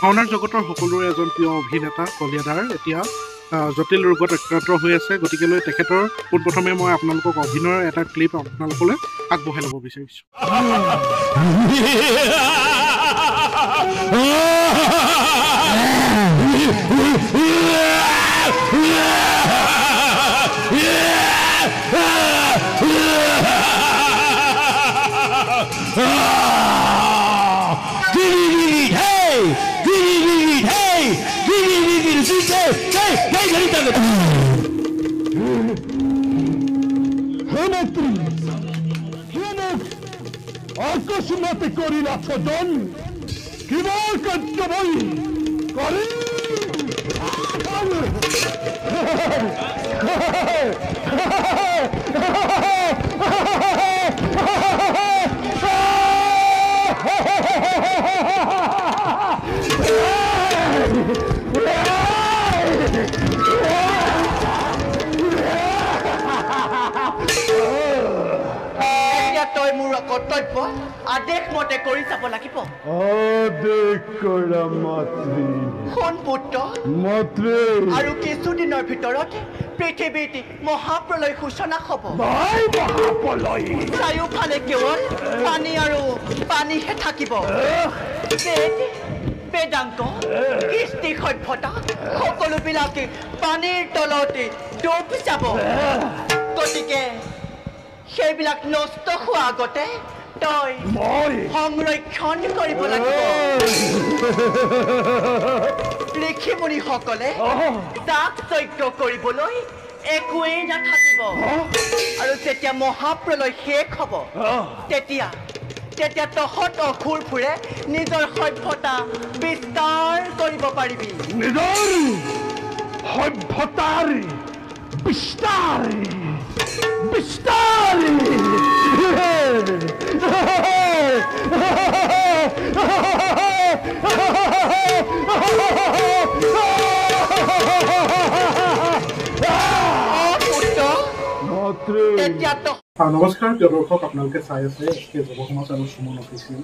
ভাওনাৰ জগতৰ সকলোৰে এজন প্ৰিয় অভিনেতা কলিয়াদাৰ এতিয়া জটিল ৰোগত আক্ৰান্ত হৈ আছে। গতিকেলৈ তেখেতৰ পোনপ্ৰথমে মই আপোনালোকক অভিনয়ৰ এটা ক্লিপ আপোনালোকলৈ আগবঢ়াই ল'ব বিচাৰিছোঁ। অকস্মাতে কৰিলা ছজন কিবাৰ কাৰ্যবল কৰি তই মোৰ কৰ্তব্য আদেশ মতে কৰি যাব লাগিব। আদেশ কৰা মাতৃ সোণ পুত্ৰ মাতৃ আৰু কিছুদিনৰ ভিতৰত পৃথিৱীত মহাপ্ৰলয় সূচনা হ'ব। চাৰিওফালে কেৱল পানী আৰু পানীহে থাকিব। বেদান্ত কৃষ্টি সভ্যতা সকলোবিলাকে পানীৰ তলতে ডুব যাব। গতিকে সেইবিলাক নষ্ট হোৱা আগতে তই সংৰক্ষণ কৰিব লাগিব। ঋষি মুনিসকলে যাগ যজ্ঞ কৰিবলৈ একোৱেই নাথাকিব আৰু যেতিয়া মহাপ্ৰলয় শেষ হ'ব তেতিয়া তহঁত অসুৰবোৰে নিজৰ সভ্যতা বিস্তাৰ কৰিব পাৰিবি। নিজৰ সভ্যতাৰ বিস্তাৰ বিস্তাৰ নমস্কাৰ প্ৰিয় দৰ্শক, আপোনালোকে চাই আছে এছকে যুৱ সমাজ আৰু সুমন অফিচিয়েল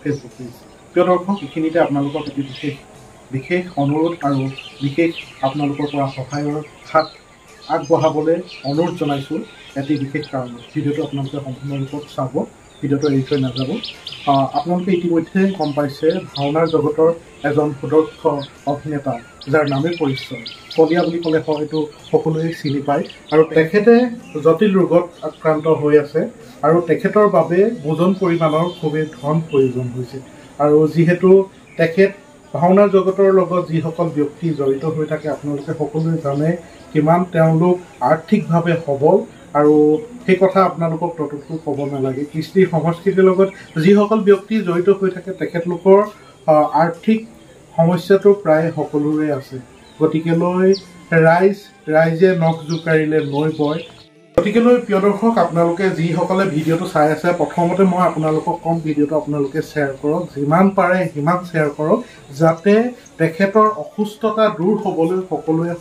ফেচবুক পেজ। প্ৰিয় দৰ্শক, এইখিনিতে আপোনালোকক এটি বিশেষ অনুৰোধ আৰু বিশেষ আপোনালোকৰ পৰা সহায়ৰ হাত আগবঢ়াবলৈ অনুৰোধ জনাইছোঁ। এটি বিশেষ কাৰণত ভিডিঅ'টো আপোনালোকে সম্পূৰ্ণৰূপত চাব, ভিডিঅ'টো এৰি থৈ নাযাব। আপোনালোকে ইতিমধ্যে গম পাইছে ভাওনাৰ জগতৰ এজন সুদক্ষ অভিনেতা যাৰ নামে পৰিচয় কলীয়া বুলি ক'লে হয়তো সকলোৱে চিনি পায় আৰু তেখেতে জটিল ৰোগত আক্ৰান্ত হৈ আছে আৰু তেখেতৰ বাবে ওজন পৰিমাণৰ খুবেই ধন প্ৰয়োজন হৈছে। আৰু যিহেতু তেখেত ভাওনাৰ জগতৰ লগত যিসকল ব্যক্তি জড়িত হৈ থাকে আপোনালোকে সকলোৱে জানে কিমান তেওঁলোক আৰ্থিকভাৱে সবল আৰু সেই কথা আপোনালোকক ততকৈ ক'ব নালাগে। কৃষ্টি সংস্কৃতিৰ লগত যিসকল ব্যক্তি জড়িত হৈ থাকে তেখেতলোকৰ আৰ্থিক সমস্যাটো প্ৰায় সকলোৰে আছে। গতিকেলৈ ৰাইজে নখ জোকাৰিলে নৈ বয়। গতিকেলৈ প্ৰিয় দৰ্শক, আপোনালোকে যিসকলে ভিডিঅ'টো চাই আছে প্ৰথমতে মই আপোনালোকক কম ভিডিঅ'টো আপোনালোকে শ্বেয়াৰ কৰক, যিমান পাৰে সিমান শ্বেয়াৰ কৰক যাতে তেখেতৰ অসুস্থতা দূৰ হ'বলৈ সকলোৱে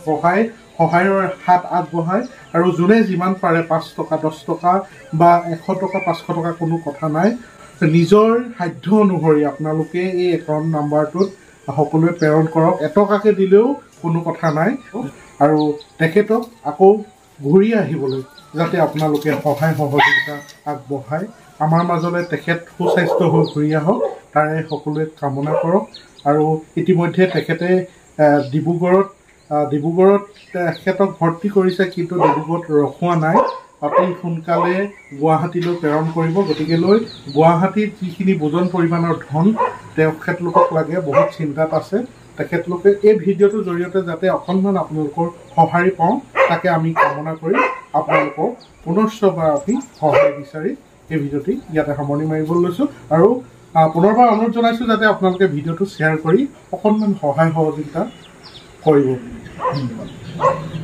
সহায়ৰ হাত আগবঢ়ায়। আৰু যোনে যিমান পাৰে 5 টকা 10 টকা বা 100 টকা 500 টকা কোনো কথা নাই, নিজৰ সাধ্য অনুসৰি আপোনালোকে এই একাউণ্ট নাম্বাৰটোত সকলোৱে প্ৰেৰণ কৰক। এটকাকৈ দিলেও কোনো কথা নাই আৰু তেখেতক আকৌ ঘূৰি আহিবলৈ যাতে আপোনালোকে সহায় সহযোগিতা আগবঢ়ায়। আমাৰ মাজলৈ তেখেত সুস্বাস্থ্য হৈ ঘূৰি আহক তাৰে সকলোৱে কামনা কৰক। আৰু ইতিমধ্যে তেখেতে ডিব্ৰুগড়ত তেখেতক ভৰ্তি কৰিছে, কিন্তু ডিব্ৰুগড়ত ৰখোৱা নাই, অতি সোনকালে গুৱাহাটীলৈ প্ৰেৰণ কৰিব। গতিকেলৈ গুৱাহাটীত যিখিনি ওজন পৰিমাণৰ ধন তেখেতলোকক লাগে বহুত চিন্তাত আছে। তেখেতলোকে এই ভিডিঅ'টোৰ জৰিয়তে যাতে অকণমান আপোনালোকৰ সঁহাৰি পাওঁ তাকে আমি কামনা কৰি আপোনালোকক পুনশ্চবাৰ আমি সহায় বিচাৰি এই ভিডিঅ'টি ইয়াতে সামৰণি মাৰিবলৈ লৈছোঁ। আৰু পুনৰবাৰ অনুৰোধ জনাইছোঁ যাতে আপোনালোকে ভিডিঅ'টো শ্বেয়াৰ কৰি অকণমান সহায় সহযোগিতা কৰিব। ধন্যবাদ।